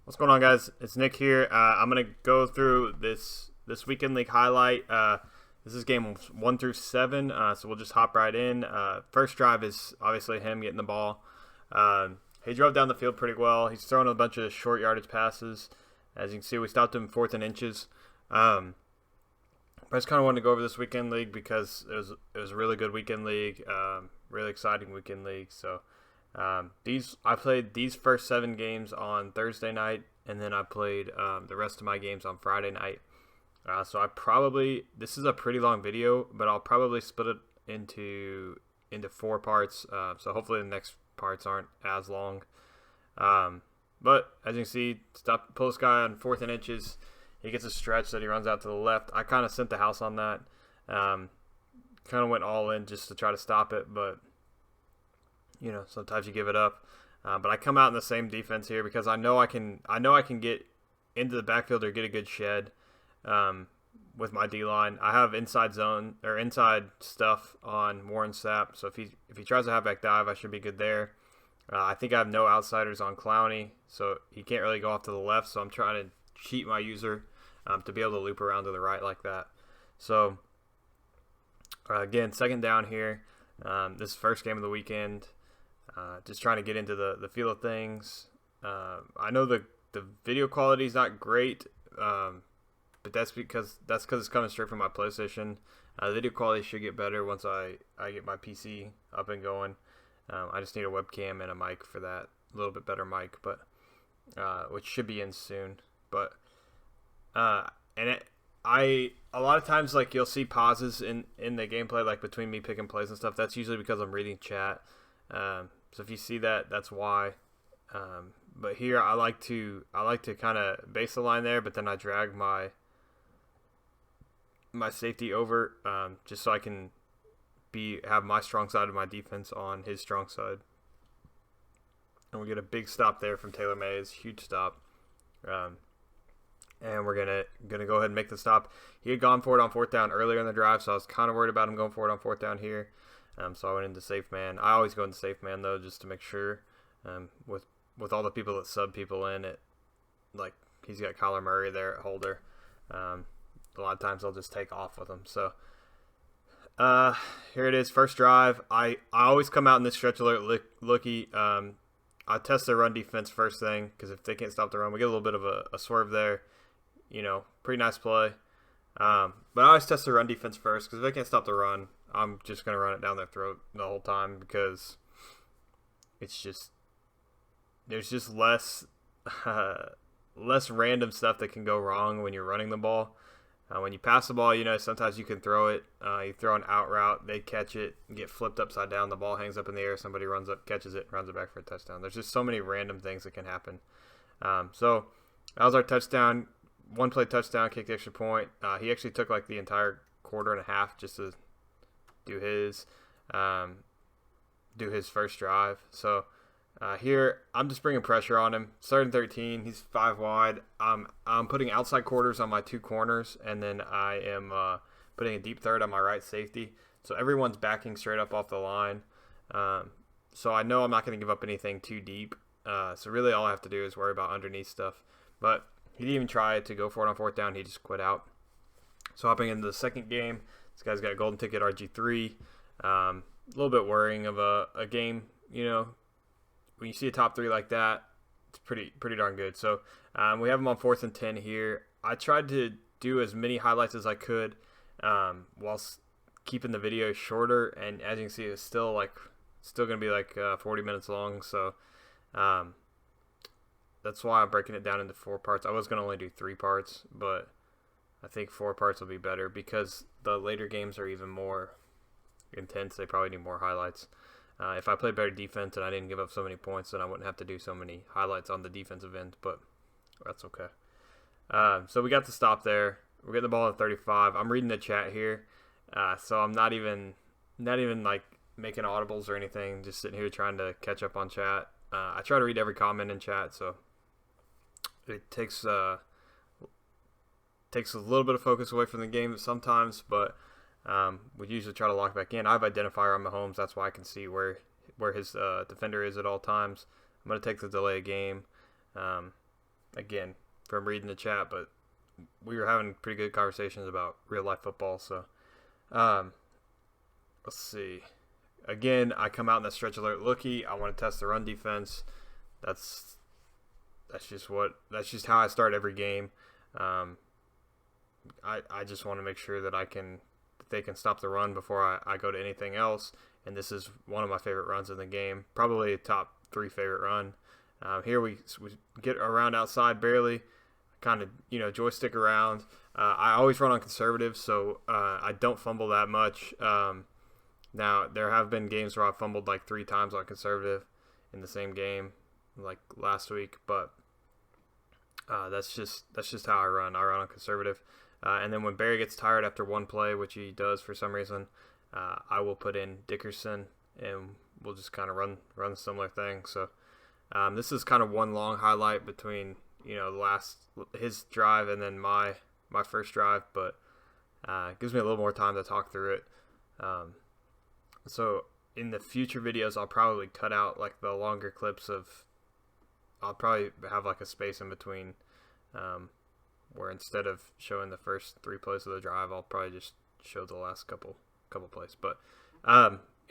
What's going on, guys? It's Nick here. I'm gonna go through this weekend league highlight. This is game 1 through 7, so we'll just hop right in. First drive is obviously him getting the ball. He drove down the field pretty well. He's throwing a bunch of short yardage passes. As you can see, we stopped him 4th and inches. I just kind of wanted to go over this weekend league because it was a really good weekend league, really exciting weekend league. So. I played these first 7 games on Thursday night, and then I played the rest of my games on Friday night. So this is a pretty long video, but I'll probably split it into 4 parts. So hopefully the next parts aren't as long. But as you can see, pull this guy on 4th and inches. He gets a stretch that he runs out to the left. I kind of sent the house on that. Kind of went all in just to try to stop it, but sometimes you give it up. But I come out in the same defense here because I know I can get into the backfield or get a good shed with my D-line. I have inside zone or inside stuff on Warren Sapp, so if he tries a halfback dive, I should be good there. I think I have no outsiders on Clowney, so he can't really go off to the left, so I'm trying to cheat my user to be able to loop around to the right like that. So again, second down here. This is first game of the weekend. Just trying to get into the feel of things. I know the video quality is not great, but that's because it's coming straight from my PlayStation. The video quality should get better once I get my PC up and going. I just need a webcam and a mic for that, a little bit better mic, but which should be in soon. But a lot of times, like, you'll see pauses in the gameplay, like between me picking plays and stuff. That's usually because I'm reading chat. So if you see that, that's why. But here I like to kind of base the line there, but then I drag my safety over just so I can have my strong side of my defense on his strong side. And we get a big stop there from Taylor Mays, huge stop. And we're gonna go ahead and make the stop. He had gone for it on 4th down earlier in the drive, so I was kind of worried about him going for it on 4th down here. So I went into safe man. I always go into safe man though, just to make sure. With all the people that sub people in it, like he's got Kyler Murray there at holder. A lot of times I'll just take off with him. So here it is, first drive. I always come out in this stretch alert looky. I test the run defense first thing because if they can't stop the run, we get a little bit of a swerve there. Pretty nice play. But I always test the run defense first because if they can't stop the run, I'm just going to run it down their throat the whole time because there's just less random stuff that can go wrong when you're running the ball. When you pass the ball, sometimes you can throw it. You throw an out route, they catch it, get flipped upside down, the ball hangs up in the air, somebody runs up, catches it, runs it back for a touchdown. There's just so many random things that can happen. So that was our touchdown. One play touchdown, kicked the extra point. He actually took like the entire quarter and a half just to do his first drive. So here I'm just bringing pressure on him. 3rd and 13, he's 5 wide. I'm putting outside quarters on my 2 corners, and then I am putting a deep third on my right safety. So everyone's backing straight up off the line. So I know I'm not going to give up anything too deep. So really all I have to do is worry about underneath stuff. But he didn't even try to go for it on 4th down. He just quit out. So hopping into the second game, this guy's got a golden ticket RG3. A little bit worrying of a game, when you see a top 3 like that, it's pretty darn good. So we have him on 4th and 10 here. I tried to do as many highlights as I could whilst keeping the video shorter, and as you can see, it's still going to be like 40 minutes long. So that's why I'm breaking it down into 4 parts. I was going to only do 3 parts, but I think 4 parts will be better because the later games are even more intense. They probably need more highlights. If I played better defense and I didn't give up so many points, then I wouldn't have to do so many highlights on the defensive end, but that's okay. So we got the stop there. We're getting the ball at 35. I'm reading the chat here, so I'm not even like making audibles or anything, just sitting here trying to catch up on chat. I try to read every comment in chat, so it takes a little bit of focus away from the game sometimes, but we usually try to lock back in. I have identifier on Mahomes. That's why I can see where his defender is at all times. I'm going to take the delay of game. again, from reading the chat, but we were having pretty good conversations about real life football. So, let's see. Again, I come out in that stretch alert looky. I want to test the run defense. That's just how I start every game. I just want to make sure that they can stop the run before I go to anything else. And this is one of my favorite runs in the game, probably a top 3 favorite run. Here we get around outside barely, kind of joystick around. I always run on conservative, so I don't fumble that much. Now there have been games where I fumbled like 3 times on conservative in the same game, like last week, but that's just how I run. I run on conservative. And then when Barry gets tired after one play, which he does for some reason, I will put in Dickerson, and we'll just kind of run a similar thing. So this is kind of one long highlight between his drive and then my first drive, but it gives me a little more time to talk through it. So in the future videos, I'll probably cut out like the longer clips of. I'll probably have like a space in between, where instead of showing the first 3 plays of the drive, I'll probably just show the last couple plays. But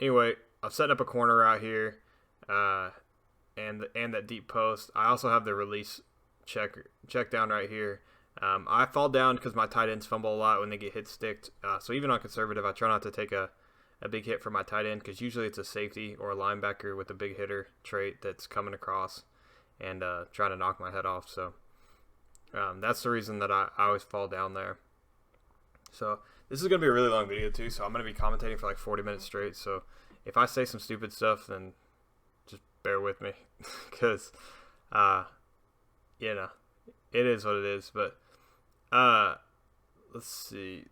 anyway, I'm setting up a corner out here, and that deep post. I also have the release check down right here. I fall down because my tight ends fumble a lot when they get hit sticked. So even on conservative, I try not to take a big hit from my tight end, because usually it's a safety or a linebacker with a big hitter trait that's coming across and trying to knock my head off. So that's the reason that I always fall down there. So this is going to be a really long video too, so I'm going to be commentating for like 40 minutes straight. So if I say some stupid stuff, then just bear with me, because it is what it is. But let's see.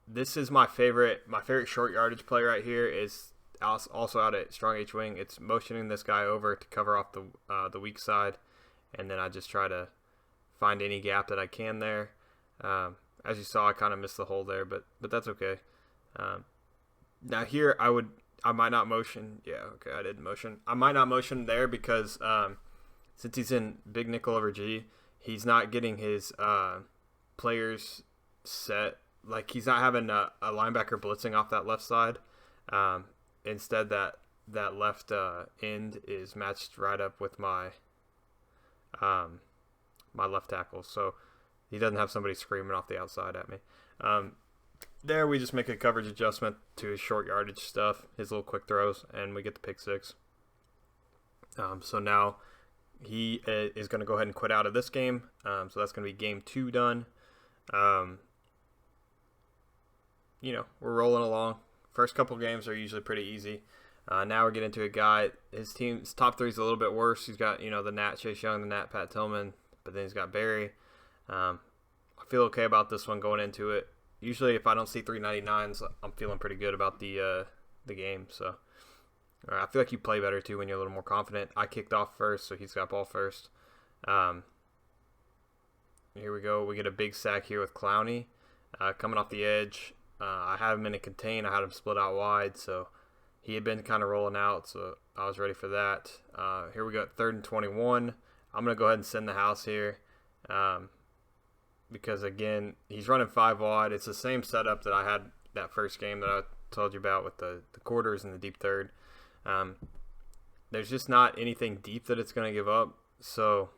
This is my favorite short yardage play right here. Is also out at strong H wing. It's motioning this guy over to cover off the weak side, and then I just try to find any gap that I can there. As you saw, I kind of missed the hole there, but that's okay. Now here I might not motion. Yeah, okay, I did motion. I might not motion there because since he's in big nickel over G, he's not getting his players set. Like, he's not having a linebacker blitzing off that left side. Instead, that left end is matched right up with my my left tackle, so he doesn't have somebody screaming off the outside at me. There we just make a coverage adjustment to his short yardage stuff, his little quick throws, and we get the pick 6. So now he is going to go ahead and quit out of this game. So that's going to be game 2 done. We're rolling along. First couple games are usually pretty easy. Now we're getting to a guy. His team's top 3 is a little bit worse. He's got the Nat Chase Young, the Nat Pat Tillman, but then he's got Barry. I feel okay about this one going into it. Usually, if I don't see 399s, I'm feeling pretty good about the game. So I feel like you play better too when you're a little more confident. I kicked off first, so he's got ball first. Here we go. We get a big sack here with Clowney coming off the edge. I had him in a contain. I had him split out wide, so he had been kind of rolling out, so I was ready for that. Here we go, 3rd and 21. I'm going to go ahead and send the house here because, again, he's running 5 wide. It's the same setup that I had that first game that I told you about with the quarters and the deep third. There's just not anything deep that it's going to give up, so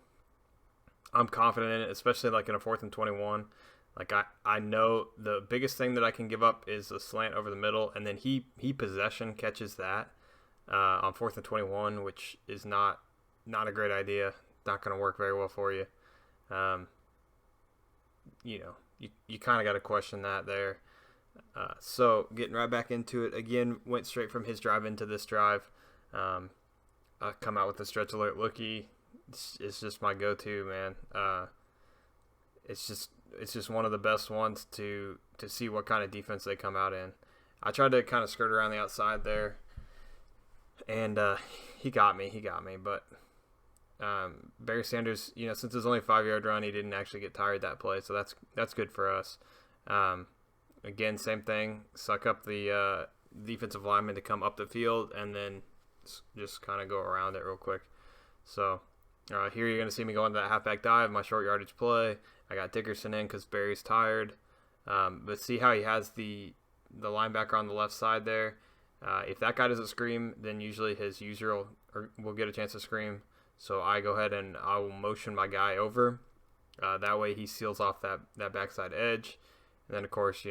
I'm confident in it, especially like in a 4th and 21. Like, I know the biggest thing that I can give up is a slant over the middle, and then he possession catches that on 4th and 21, which is not a great idea. Not going to work very well for you. You kind of got to question that there. So getting right back into it again, went straight from his drive into this drive. I come out with the stretch alert looky. It's just my go-to, man. It's just one of the best ones to see what kind of defense they come out in. I tried to kind of skirt around the outside there, and he got me. But Barry Sanders, since it's only a 5-yard run, he didn't actually get tired that play, so that's good for us. Again, same thing. Suck up the defensive lineman to come up the field, and then just kind of go around it real quick. So Here you're going to see me go into that halfback dive, my short yardage play. I got Dickerson in because Barry's tired. But see how he has the linebacker on the left side there. If that guy doesn't scream, then usually his user will get a chance to scream. So I go ahead and I will motion my guy over. That way he seals off that backside edge. And then, of course,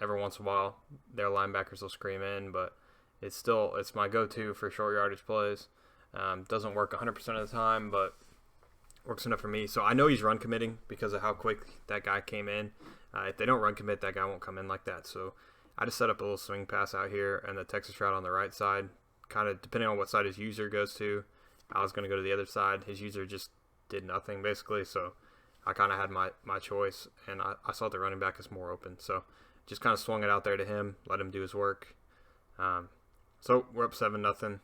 every once in a while their linebackers will scream in. But it's my go-to for short yardage plays. Doesn't work 100% of the time, but works enough for me. So I know he's run committing because of how quick that guy came in. If they don't run commit, that guy won't come in like that. So I just set up a little swing pass out here and the Texas route on the right side. Kind of depending on what side his user goes to. I was going to go to the other side. His user just did nothing basically. So I kind of had my choice, and I saw the running back is more open. So just kind of swung it out there to him, let him do his work. So we're up 7-0.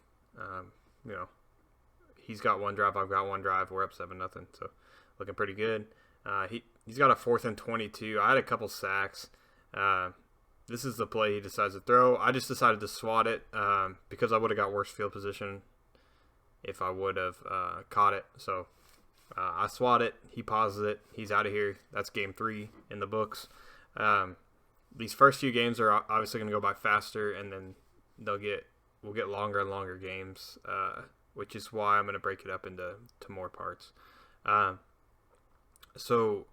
He's got one drive, I've got one drive. We're up 7-0. So looking pretty good. He's got a 4th and 22. I had a couple sacks. This is the play he decides to throw. I just decided to swat it because I would have got worse field position if I would have caught it. So I swat it. He pauses it. He's out of here. That's game 3 in the books. These first few games are obviously going to go by faster, and then we'll get longer and longer games, which is why I'm going to break it up into more parts. So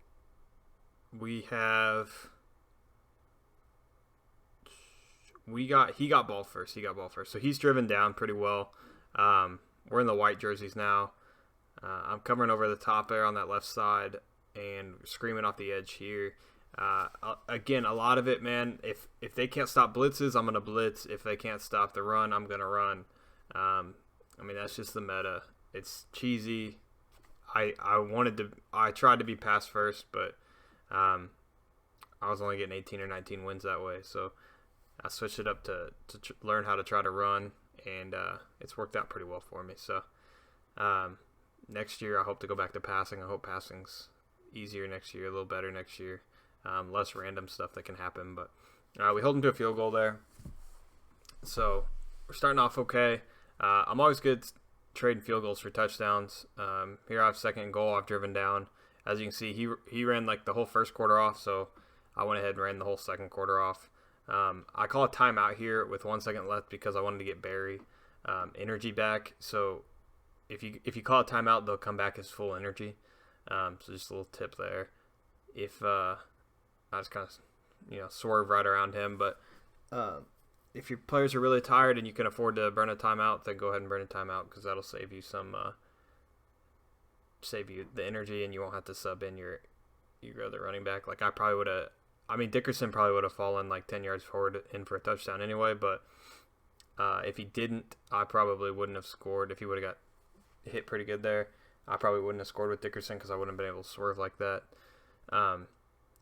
he got ball first. So he's driven down pretty well. We're in the white jerseys now. I'm covering over the top there on that left side and screaming off the edge here. Again, a lot of it, man, if they can't stop blitzes, I'm going to blitz. If they can't stop the run, I'm going to run. That's just the meta. It's cheesy. I tried to be pass first, but I was only getting 18 or 19 wins that way. So I switched it up to learn how to try to run, and it's worked out pretty well for me. So next year I hope to go back to passing. I hope passing's easier next year, a little better next year. Less random stuff that can happen, but we hold them to a field goal there. So we're starting off okay. I'm always good trading field goals for touchdowns. Here I have 2nd and goal. I've driven down. As you can see, he ran like the whole first quarter off, so I went ahead and ran the whole second quarter off. I call a timeout here with 1 second left because I wanted to get Barry energy back. So if you call a timeout, they'll come back as full energy. So just a little tip there. If I just kind of swerve right around him, but if your players are really tired and you can afford to burn a timeout, then go ahead and burn a timeout because that'll save you the energy, and you won't have to sub in your other running back. Like I probably would have. Dickerson probably would have fallen like 10 yards forward in for a touchdown anyway, but if he didn't, I probably wouldn't have scored. If he would have got hit pretty good there, I probably wouldn't have scored with Dickerson because I wouldn't have been able to swerve like that.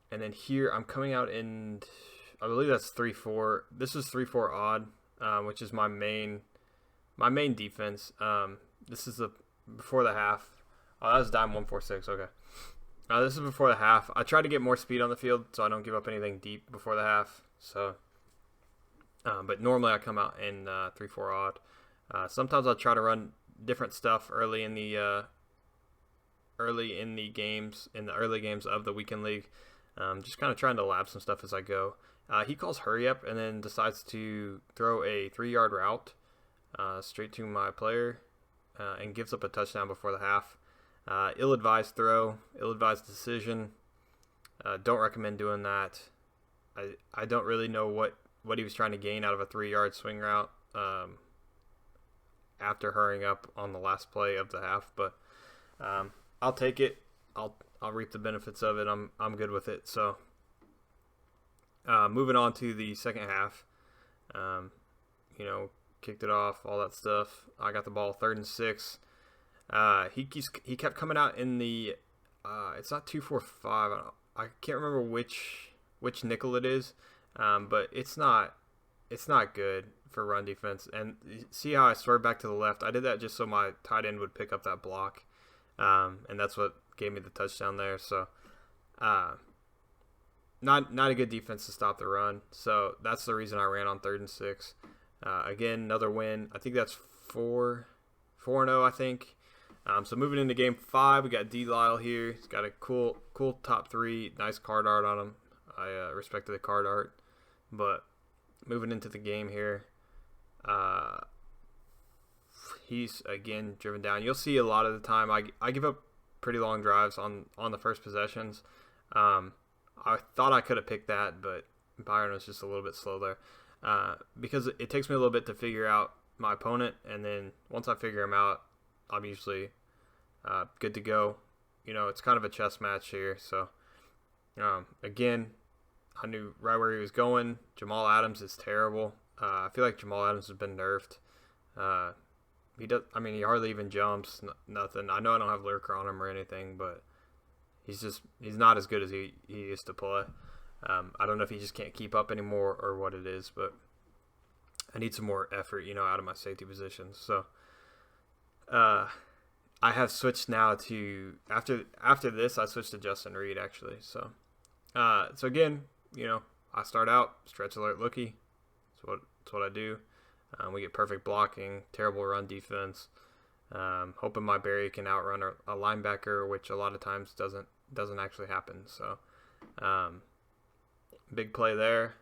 And then here I'm coming out in, I believe that's 3-4. This is 3-4 odd, which is my main defense. This is before the half. Oh, that was dime 146. Okay. This is before the half. I try to get more speed on the field so I don't give up anything deep before the half. So, but normally I come out in 3-4 odd. Sometimes I'll try to run different stuff early in the games of the weekend league. Just kind of trying to lab some stuff as I go. He calls hurry up and then decides to throw a 3-yard route straight to my player and gives up a touchdown before the half. Ill-advised throw, ill-advised decision. Don't recommend doing that. I don't really know what he was trying to gain out of a 3-yard swing route after hurrying up on the last play of the half, but I'll take it. I'll reap the benefits of it. I'm good with it. So moving on to the second half, kicked it off, all that stuff. I got the ball 3rd and 6. He kept coming out in the it's not 2-4-5. I can't remember which nickel it is, but it's not good for run defense. And see how I swerved back to the left? I did that just so my tight end would pick up that block, and that's what gave me the touchdown there. So not a good defense to stop the run. So that's the reason I ran on 3rd and 6. Again, another win. I think that's 4-0, I think. So moving into game 5, we got D. Lyle here. He's got a cool top 3, nice card art on him. I respected the card art. But moving into the game here, he's again driven down. You'll see a lot of the time I give up pretty long drives on the first possessions. I thought I could have picked that, but Byron was just a little bit slow there. Because it takes me a little bit to figure out my opponent, and then once I figure him out, I'm usually good to go. It's kind of a chess match here. So again, I knew right where he was going. Jamal Adams is terrible. I feel like Jamal Adams has been nerfed. He hardly even jumps. Nothing. I know I don't have lurker on him or anything, but he's not as good as he used to play. I don't know if he just can't keep up anymore or what it is, but I need some more effort, out of my safety positions. So I have switched now to after this I switched to Justin Reed actually. So again, I start out stretch alert looky. That's what I do. We get perfect blocking, terrible run defense. Hoping my Barry can outrun a linebacker, which a lot of times doesn't actually happen. So big play there.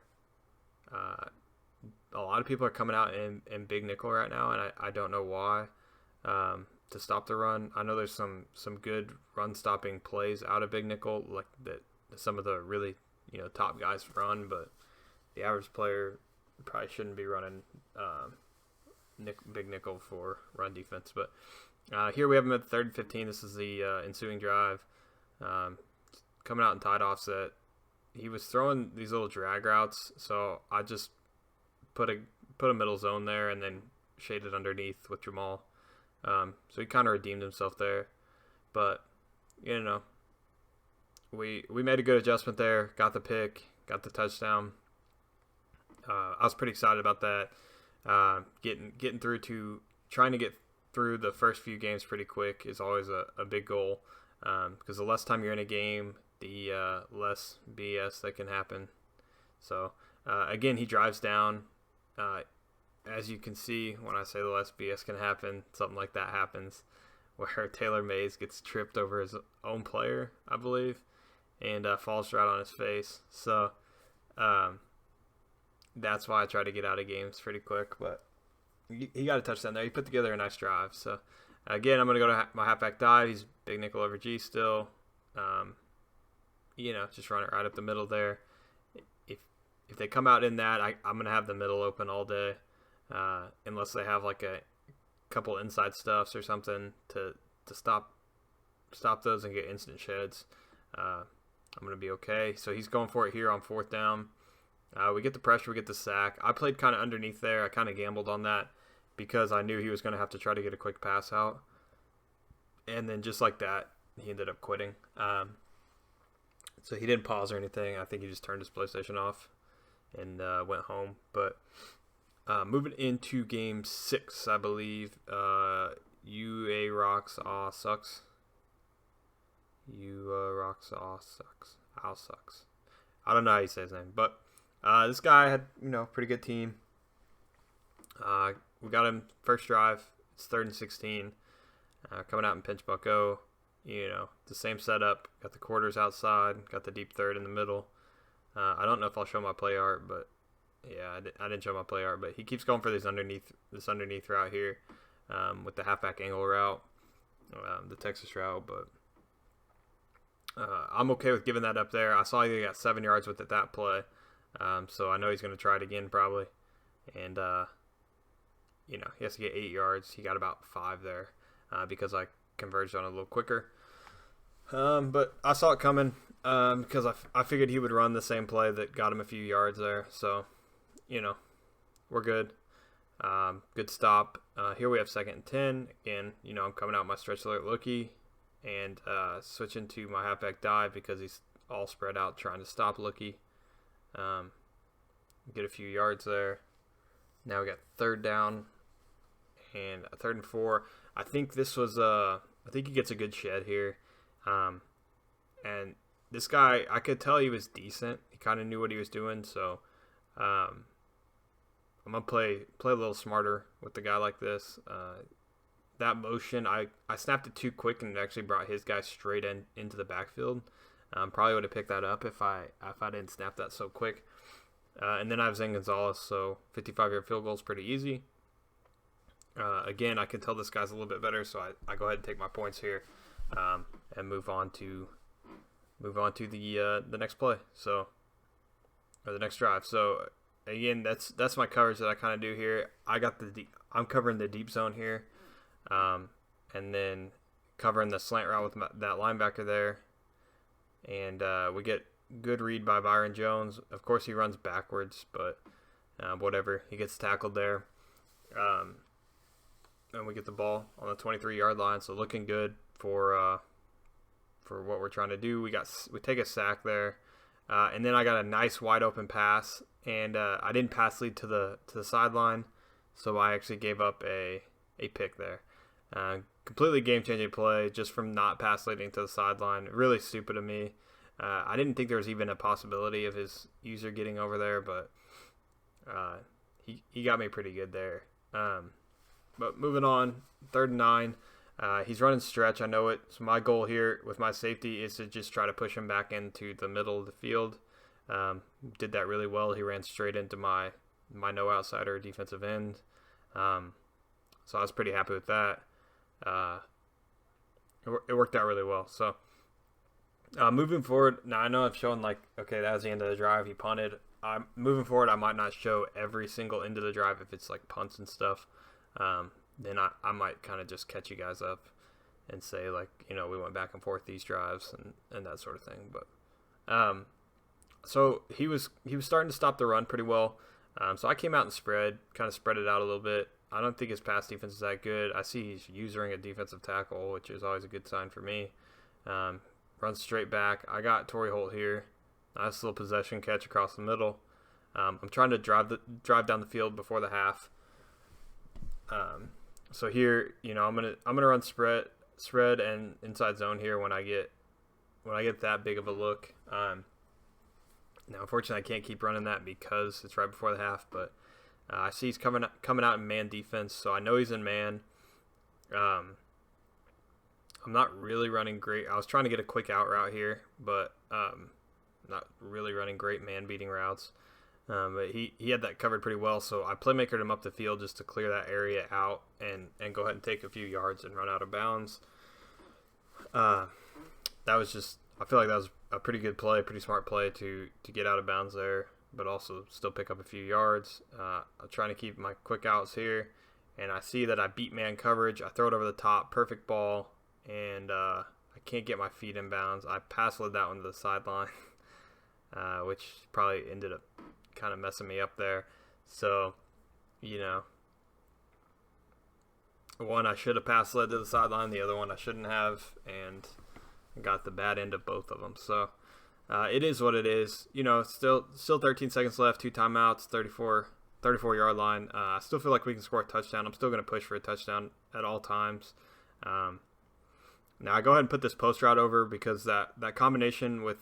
A lot of people are coming out in big nickel right now, and I don't know why. To stop the run, I know there's some good run stopping plays out of big nickel, like that some of the really top guys run, but the average player probably shouldn't be running big nickel for run defense. But here we have him at 3rd and 15. This is the ensuing drive. Coming out in tight offset. He was throwing these little drag routes, so I just put a middle zone there and then shaded underneath with Jamal. So he kind of redeemed himself there. But, we made a good adjustment there. Got the pick. Got the touchdown. I was pretty excited about that. Getting through to trying to get through the first few games pretty quick is always a big goal. Because the less time you're in a game, the less BS that can happen. So again, he drives down. As you can see, when I say the less BS can happen, something like that happens, where Taylor Mays gets tripped over his own player, I believe, and falls right on his face. So that's why I try to get out of games pretty quick. But he got a touchdown there. He put together a nice drive. So again, I'm going to go to my halfback dive. He's big nickel over G still. Just run it right up the middle there. If they come out in that, I'm going to have the middle open all day. Unless they have like a couple inside stuffs or something to stop those and get instant sheds. I'm going to be okay. So he's going for it here on 4th down. We get the pressure, we get the sack. I played kind of underneath there. I kind of gambled on that because I knew he was going to have to try to get a quick pass out. And then just like that, he ended up quitting. So he didn't pause or anything. I think he just turned his PlayStation off and went home. But moving into game 6, I believe. UA Rocks Aw Sucks. Rocks Aw Sucks. Ow Sucks. I don't know how you say his name, but this guy had pretty good team. We got him first drive. It's 3rd and 16. Coming out in pinch bucko. The same setup. Got the quarters outside. Got the deep third in the middle. I don't know if I'll show my play art, but yeah, I didn't show my play art. But he keeps going for this underneath route here with the halfback angle route, the Texas route. But I'm okay with giving that up there. I saw he got 7 yards with it that play, so I know he's going to try it again probably. And he has to get 8 yards. He got about 5 there because I converged on it a little quicker. But I saw it coming because I figured he would run the same play that got him a few yards there. So, we're good. Good stop. Here we have 2nd and 10. Again, I'm coming out my stretch alert looky and switching to my halfback dive because he's all spread out trying to stop looky. Get a few yards there. Now we got 3rd down and a 3rd and 4. I think this was I think he gets a good shed here. And this guy, I could tell he was decent. He kind of knew what he was doing, so I'm gonna play a little smarter with the guy like this. that motion, I snapped it too quick and it actually brought his guy straight into the backfield. Probably would have picked that up if I didn't snap that so quick. And then I have Zane Gonzalez, so 55-yard field goal is pretty easy. Again, I can tell this guy's a little bit better, so I go ahead and take my points here, and move on to the next play. So, or the next drive. So again, that's my coverage that I kind of do here. I'm covering the deep zone here, and then covering the slant route with that linebacker there, and we get good read by Byron Jones. Of course, he runs backwards, but whatever. He gets tackled there. And we get the ball on the 23-yard line, so looking good for what we're trying to do. We take a sack there, and then I got a nice wide open pass, and I didn't pass lead to the sideline, so I actually gave up a pick there. Completely game-changing play just from not pass leading to the sideline. Really stupid of me. I didn't think there was even a possibility of his user getting over there, but he got me pretty good there. But moving on, 3rd and 9. He's running stretch. I know it. So my goal here with my safety is to just try to push him back into the middle of the field. Did that really well. He ran straight into my no outsider defensive end. So I was pretty happy with that. It worked out really well. So moving forward, now I know I've shown okay, that was the end of the drive. He punted. Moving forward, I might not show every single end of the drive if it's like punts and stuff. Then I might kind of just catch you guys up and say we went back and forth these drives and that sort of thing. But so he was starting to stop the run pretty well. So I came out and spread it out a little bit. I don't think his pass defense is that good. I see he's using a defensive tackle, which is always a good sign for me. Runs straight back. I got Torrey Holt here. Nice little possession catch across the middle. I'm trying to drive down the field before the half. So here, I'm gonna run spread and inside zone here when I get that big of a look. Now, unfortunately, I can't keep running that because it's right before the half. But I see he's coming out in man defense, so I know he's in man. I'm not really running great. I was trying to get a quick out route here, but not really running great man beating routes. But he had that covered pretty well, so I playmakered him up the field just to clear that area out and go ahead and take a few yards and run out of bounds. I feel like that was a pretty good play, pretty smart play to get out of bounds there, but also still pick up a few yards. I'm trying to keep my quick outs here, and I see that I beat man coverage. I throw it over the top, perfect ball, and I can't get my feet in bounds. I pass led that one to the sideline, which probably ended up kind of messing me up there. So, one I should have pass led to the sideline, the other one I shouldn't have, and got the bad end of both of them. So it is what it is. Still 13 seconds left, 2 timeouts, 34-yard line. I still feel like we can score a touchdown. I'm still going to push for a touchdown at all times. Now I go ahead and put this post route over because that combination with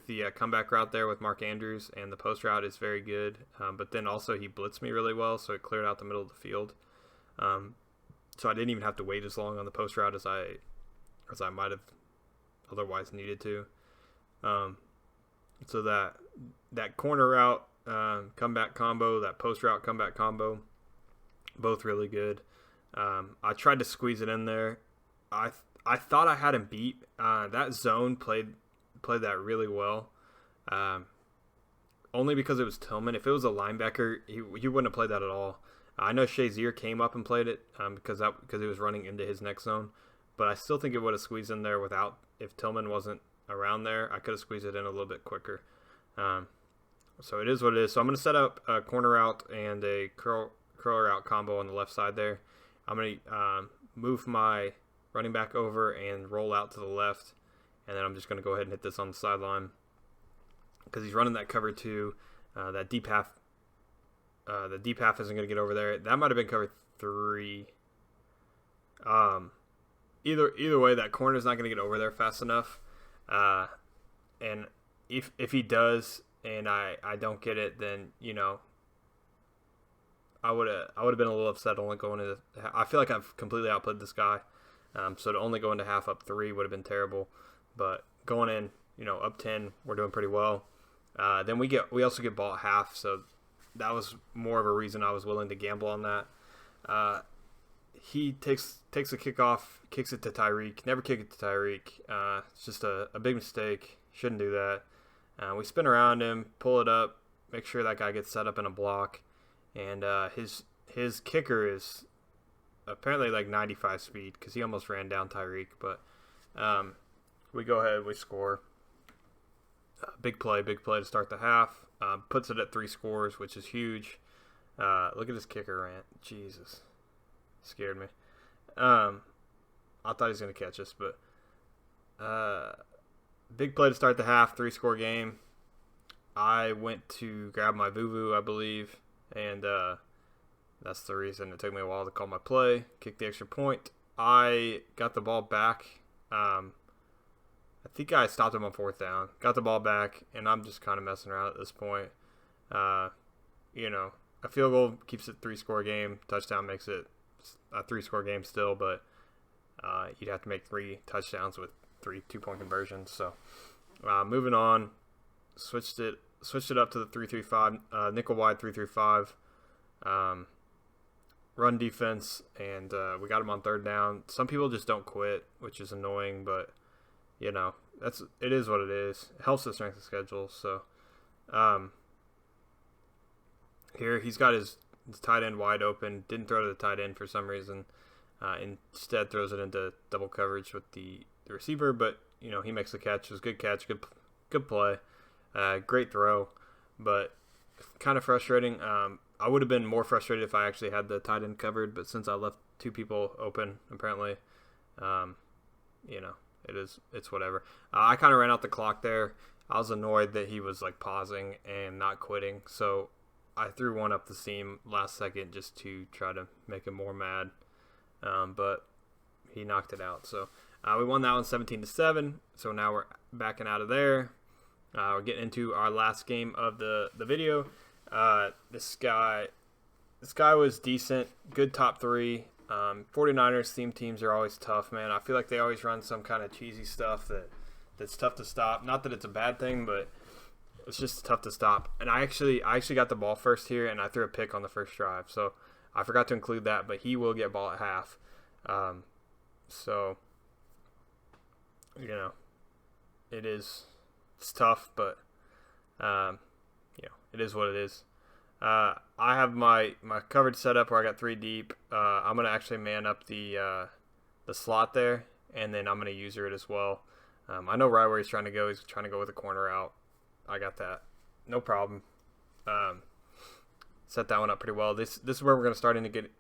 the comeback route there with Mark Andrews and the post route is very good. But then also he blitzed me really well, so it cleared out the middle of the field. So I didn't even have to wait as long on the post route as I might have otherwise needed to. So that corner route comeback combo, that post route comeback combo, both really good. I tried to squeeze it in there. I thought I had him beat. That zone played that really well. Only because it was Tillman. If it was a linebacker, he wouldn't have played that at all. I know Shazier came up and played it because he was running into his next zone, but I still think it would have squeezed in there if Tillman wasn't around there. I could have squeezed it in a little bit quicker. So it is what it is. So I'm going to set up a corner out and a curler out combo on the left side there. I'm going to move my running back over and roll out to the left, and then I'm just going to go ahead and hit this on the sideline because he's running that cover 2. That deep half. The deep half isn't going to get over there. That might have been cover 3. Either way, that corner's not going to get over there fast enough. And if he does and I don't get it, then I would have been a little upset only going into. I feel like I've completely outplayed this guy. So to only go into half up 3 would have been terrible. But going in, up 10, we're doing pretty well. Then we also get ball at half, so that was more of a reason I was willing to gamble on that. He takes a kickoff, kicks it to Tyreek. Never kick it to Tyreek. It's just a big mistake. Shouldn't do that. We spin around him, pull it up, make sure that guy gets set up in a block, and his kicker is apparently like 95 speed because he almost ran down Tyreek. But we go ahead, we score. Big play to start the half. Puts it at 3 scores, which is huge. Look at his kicker rant. Jesus. Scared me. I thought he was going to catch us, but big play to start the half, 3-score game. I went to grab my Vuvu, I believe, and that's the reason it took me a while to call my play, kick the extra point. I got the ball back. I think I stopped him on 4th down, got the ball back, and I'm just kind of messing around at this point. A field goal keeps it 3-score game. Touchdown makes it a 3-score game still, but you'd have to make 3 touchdowns with 3 2-point conversions. So moving on, switched it up to the 3-3-5, nickel wide 3-3-5, run defense, and we got him on 3rd down. Some people just don't quit, which is annoying, but it is what it is. It helps the strength of schedule. So here he's got his tight end wide open. Didn't throw to the tight end for some reason. Instead throws it into double coverage with the receiver. But he makes the catch. It was a good catch. Good play. Great throw. But kind of frustrating. I would have been more frustrated if I actually had the tight end covered. But since I left 2 people open, apparently, it's whatever. I kind of ran out the clock there. I was annoyed that he was like pausing and not quitting. So I threw one up the seam last second just to try to make him more mad. But he knocked it out. So we won that one 17-7. So now we're backing out of there. We're getting into our last game of the video. This guy was decent. Good top 3. 49ers theme teams are always tough, man. I feel like they always run some kind of cheesy stuff that's tough to stop. Not that it's a bad thing, but it's just tough to stop. And I actually got the ball first here, and I threw a pick on the first drive. So I forgot to include that, but he will get ball at half. It's tough, but it is what it is. I have my coverage set up where I got 3 deep. I'm gonna actually man up the slot there, and then I'm gonna user it as well. I know right where he's trying to go. He's trying to go with a corner out. I got that, no problem. Set that one up pretty well. This is where we're gonna start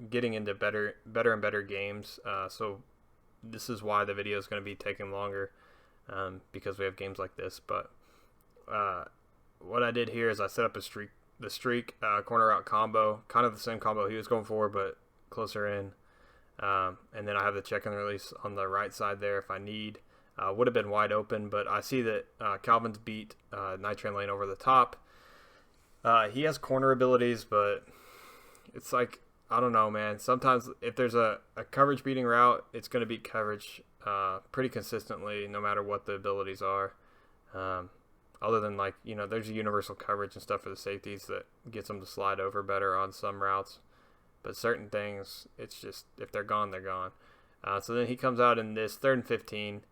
getting into better and better games. So this is why the video is gonna be taking longer, because we have games like this. But what I did here is I set up the streak corner out combo, kind of the same combo he was going for, but closer in. And then I have the check and release on the right side there if I need. Would have been wide open, but I see that Calvin's beat Nitrain Lane over the top. He has corner abilities, but it's like, I don't know, man. Sometimes if there's a coverage beating route, it's going to beat coverage pretty consistently, no matter what the abilities are. Other than there's a universal coverage and stuff for the safeties that gets them to slide over better on some routes. But certain things, it's just, if they're gone, they're gone. So then he comes out in this 3rd and 15.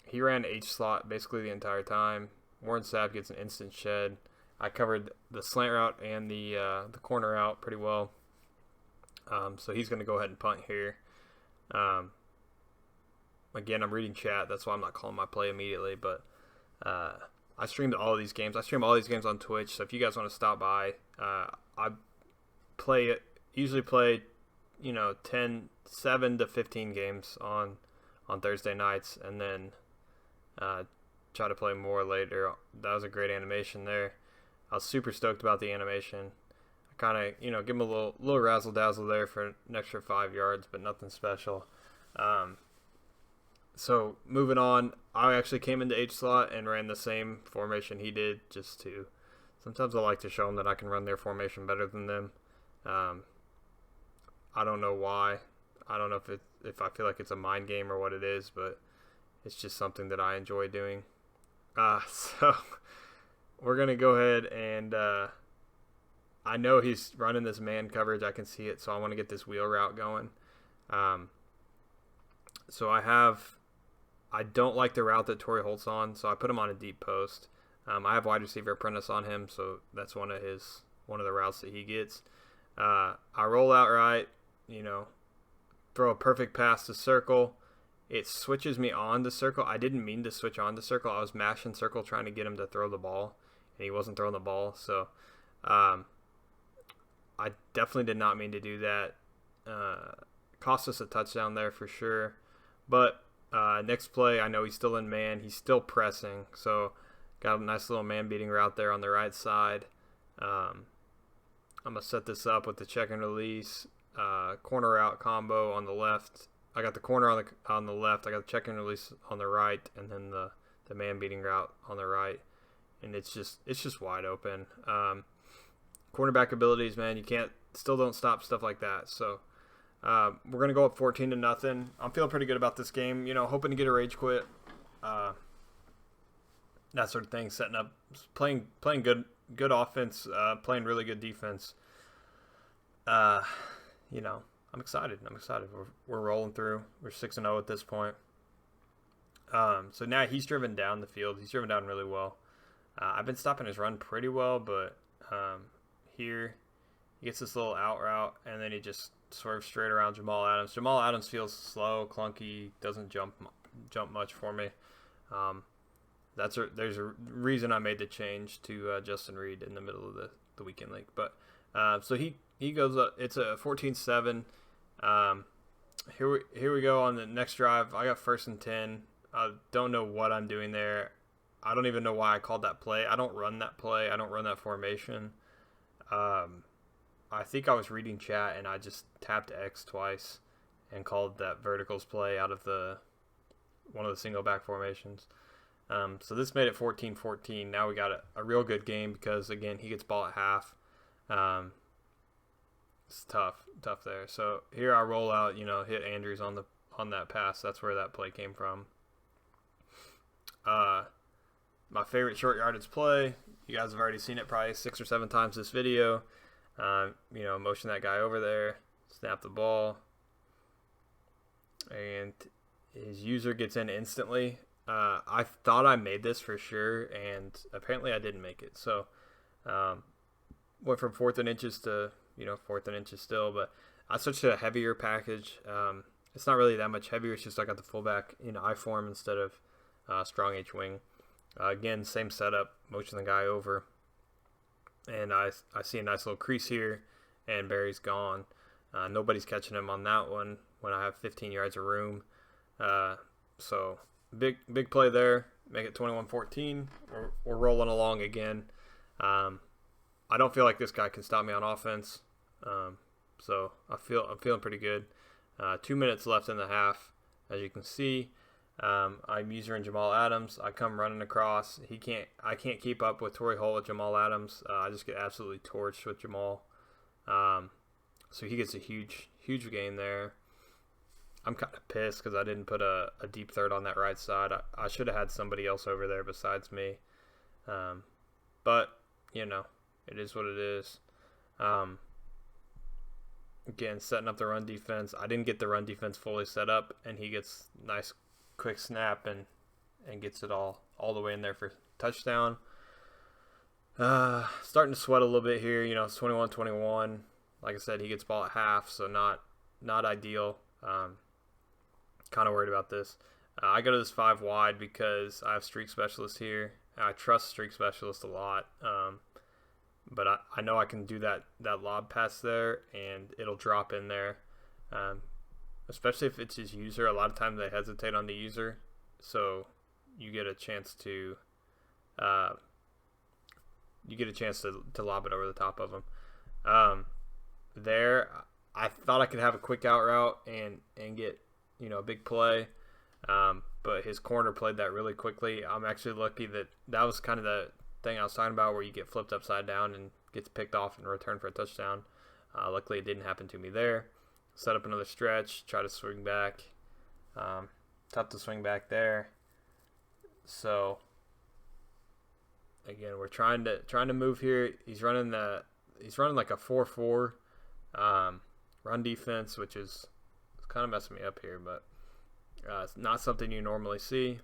He ran H slot basically the entire time. Warren Sapp gets an instant shed. I covered the slant route and the corner out pretty well. So he's going to go ahead and punt here. Again, I'm reading chat. That's why I'm not calling my play immediately. But I streamed all of these games. I stream all these games on Twitch. So if you guys want to stop by, I usually play 7 to 15 games on Thursday nights, and then try to play more later. That was a great animation there. I was super stoked about the animation. I kind of give him a little razzle dazzle there for an extra 5 yards, but nothing special. So moving on, I actually came into H slot and ran the same formation he did, sometimes I like to show them that I can run their formation better than them. Um, I don't know why. I don't know if I feel like it's a mind game or what it is, but it's just something that I enjoy doing. So we're gonna go ahead and I know he's running this man coverage. I can see it, so I want to get this wheel route going. So I don't like the route that Torrey Holt's on, so I put him on a deep post. I have wide receiver apprentice on him, so that's one of the routes that he gets. I roll out right, throw a perfect pass to circle. It switches me on to circle. I didn't mean to switch on to circle. I was mashing circle trying to get him to throw the ball, and he wasn't throwing the ball. So I definitely did not mean to do that. Cost us a touchdown there for sure. But next play, I know he's still in man. He's still pressing. So got a nice little man beating route there on the right side. I'm going to set this up with the check and release. Corner out combo on the left. I got the corner on the left. I got the check and release on the right, and then the man beating route on the right, and it's just wide open. Quarterback abilities, man, still don't stop stuff like that. So we're gonna go up 14-0. I'm feeling pretty good about this game. Hoping to get a rage quit, that sort of thing. Setting up, playing good offense, playing really good defense. I'm excited. We're rolling through. We're 6-0 at this point. So now he's driven down the field. He's driven down really well. I've been stopping his run pretty well, but here he gets this little out route, and then he just swerves straight around Jamal Adams. Jamal Adams feels slow, clunky, doesn't jump much for me. There's a reason I made the change to Justin Reed in the middle of the weekend league. But so he goes up. It's a 14-7. Here we go on the next drive. I got 1st and 10. I don't know what I'm doing there. I don't even know why I called that play. I don't run that play. I don't run that formation. I think I was reading chat and I just tapped X twice and called that verticals play out of one of the single back formations. So this made it 14-14. Now we got a real good game because, again, he gets ball at half. It's tough there. So here I roll out, hit Andrews on that pass. That's where that play came from. My favorite short yardage play. You guys have already seen it probably 6 or 7 times this video. Motion that guy over there, snap the ball, and his user gets in instantly. I thought I made this for sure, and apparently I didn't make it. So went from 4th and inches to 4th and inches still, but I switched to a heavier package. It's not really that much heavier. It's just I got the fullback in I form instead of strong H wing. Again, same setup, motion the guy over, and I see a nice little crease here, and Barry's gone. Nobody's catching him on that one when I have 15 yards of room. So big play there. Make it 21-14. We're rolling along again. I don't feel like this guy can stop me on offense. So I'm feeling pretty good. 2 minutes left in the half, as you can see. I'm using Jamal Adams. I come running across. I can't keep up with Torrey Holt with Jamal Adams. I just get absolutely torched with Jamal. So he gets a huge gain there. I'm kind of pissed because I didn't put a deep third on that right side. I should have had somebody else over there besides me. But, it is what it is. Again, setting up the run defense. I didn't get the run defense fully set up, and he gets nice quick snap and gets it all the way in there for touchdown. Starting to sweat a little bit here. It's 21-21. Like I said, he gets ball at half, so not ideal. Kind of worried about this. I go to this 5 wide because I have streak specialist here. I trust streak specialist a lot. But I know I can do that lob pass there, and it'll drop in there. Especially if it's his user. A lot of times they hesitate on the user, so you get a chance to lob it over the top of him. There, I thought I could have a quick out route and get a big play, but his corner played that really quickly. I'm actually lucky that was kind of the thing I was talking about, where you get flipped upside down and gets picked off and returned for a touchdown. Luckily, it didn't happen to me there. Set up another stretch, try to swing back. Tough to swing back there. So again, we're trying to move here. He's running like a 4-4 run defense, which is kind of messing me up here, but it's not something you normally see.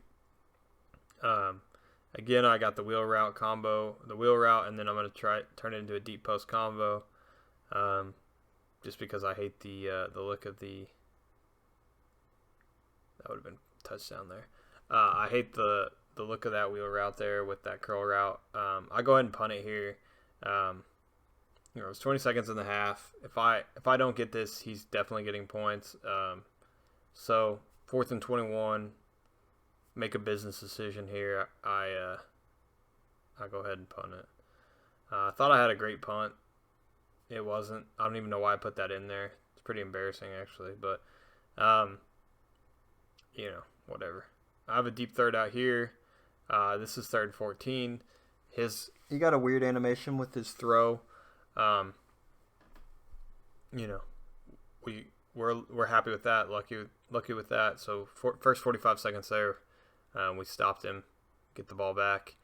Again, I got the wheel route combo, and then I'm going to turn it into a deep post combo, just because I hate the look of the. That would have been touchdown there. I hate the look of that wheel route there with that curl route. I go ahead and punt it here. It's 20 seconds in the half. If I don't get this, he's definitely getting points. So 4th and 21. Make a business decision here. I go ahead and punt it. I thought I had a great punt. It wasn't. I don't even know why I put that in there. It's pretty embarrassing actually, but whatever. I have a deep third out here. This is 3rd and 14. He got a weird animation with his throw. We're happy with that. Lucky with that. So first 45 seconds there. We stopped him, get the ball back.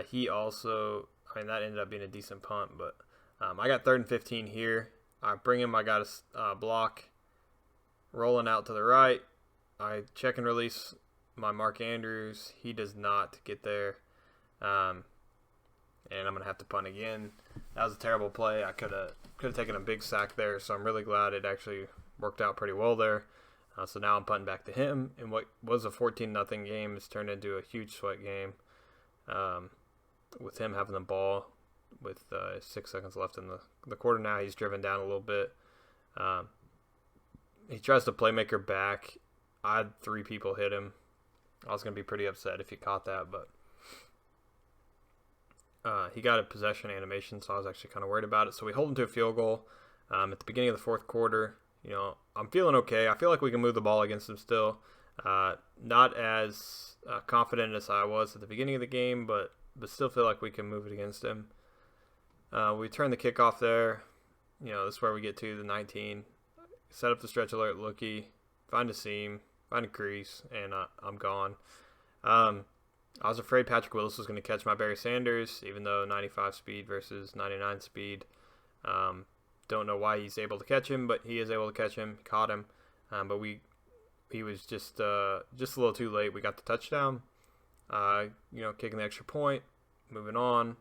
He also, that ended up being a decent punt, but I got 3rd and 15 here. I bring him, I got a block rolling out to the right. I check and release my Mark Andrews. He does not get there, and I'm going to have to punt again. That was a terrible play. I could have taken a big sack there, so I'm really glad it actually worked out pretty well there. So now I'm punting back to him, and what was a 14-0 game has turned into a huge sweat game, with him having the ball with 6 seconds left in the quarter. Now he's driven down a little bit. He tries to playmaker back. I had 3 people hit him. I was going to be pretty upset if he caught that, but he got a possession animation, so I was actually kind of worried about it. So we hold him to a field goal at the beginning of the 4th quarter. I'm feeling okay. I feel like we can move the ball against him still. Not as confident as I was at the beginning of the game, but still feel like we can move it against him. We turn the kickoff there. This is where we get to the 19. Set up the stretch alert lookie, find a seam, find a crease, and I'm gone. I was afraid Patrick Willis was going to catch my Barry Sanders, even though 95 speed versus 99 speed. Don't know why he's able to catch him, but he is able to catch him. Caught him, but he was just a little too late. We got the touchdown. Kicking the extra point. Moving on.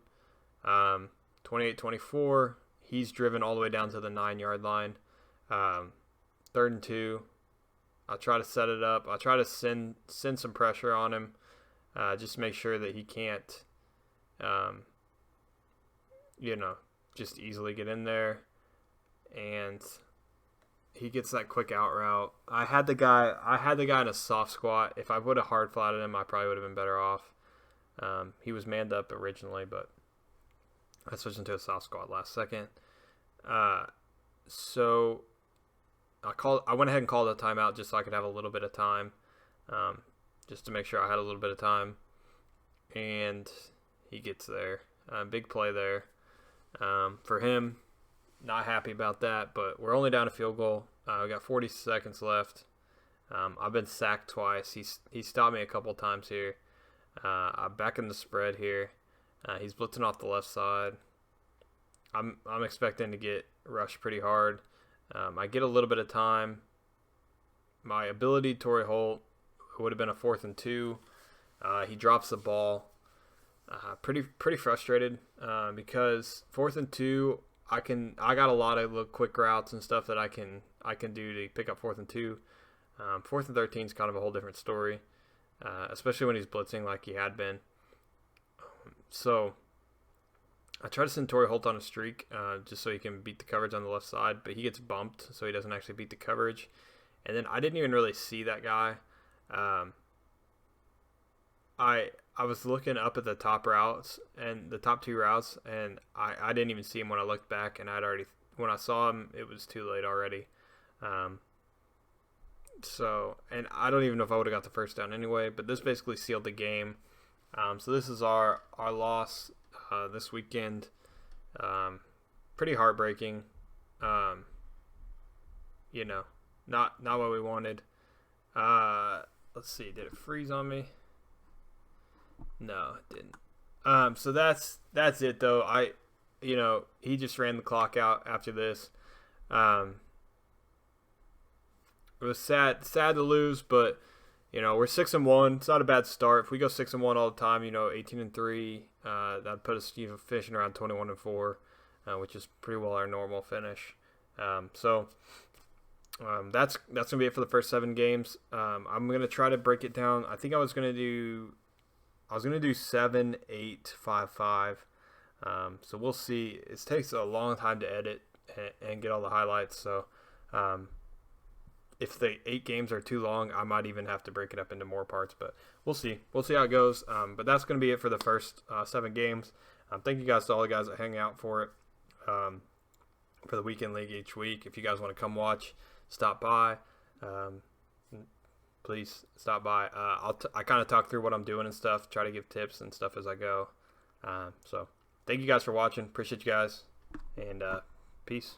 28-24. He's driven all the way down to the 9-yard line. 3rd and 2. I try to set it up. I try to send some pressure on him. Just make sure that he can't, just easily get in there. And he gets that quick out route. I had the guy in a soft squat. If I would have hard flatted him, I probably would have been better off. He was manned up originally, but I switched into a soft squat last second. So I went ahead and called a timeout just so I could have a little bit of time, just to make sure I had a little bit of time. And he gets there. Big play there for him. Not happy about that, but we're only down a field goal. We got 40 seconds left. I've been sacked twice. He stopped me a couple times here. I'm back in the spread here. He's blitzing off the left side. I'm expecting to get rushed pretty hard. I get a little bit of time. My ability, Torrey Holt, would have been a 4th and 2. He drops the ball. Pretty frustrated because 4th and 2. I got a lot of little quick routes and stuff that I can do to pick up 4th and 2. 4th and 13 is kind of a whole different story, especially when he's blitzing like he had been. So I try to send Torrey Holt on a streak just so he can beat the coverage on the left side, but he gets bumped, so he doesn't actually beat the coverage. And then I didn't even really see that guy. I was looking up at the top routes and the top 2 routes, and I didn't even see him when I looked back, and when I saw him, it was too late already. And I don't even know if I would have got the first down anyway, but this basically sealed the game. So this is our loss this weekend. Pretty heartbreaking. You know, not what we wanted. Let's see, did it freeze on me? No, it didn't. So that's it though. He just ran the clock out after this. It was sad to lose, but we're 6-1. It's not a bad start. If we go 6-1 all the time, 18-3, that'd put us finishing around 21-4, which is pretty well our normal finish. That's gonna be it for the first 7 games. I'm gonna try to break it down. I think I was gonna do 7, 8, 5, 5. So we'll see. It takes a long time to edit and get all the highlights. So if the 8 games are too long, I might even have to break it up into more parts. But we'll see. We'll see how it goes. But that's gonna be it for the first 7 games. Thank you guys to all the guys that hang out for it. For the weekend league each week. If you guys want to come watch, stop by. Please stop by. I kind of talk through what I'm doing and stuff, try to give tips and stuff as I go. So thank you guys for watching. Appreciate you guys, and peace.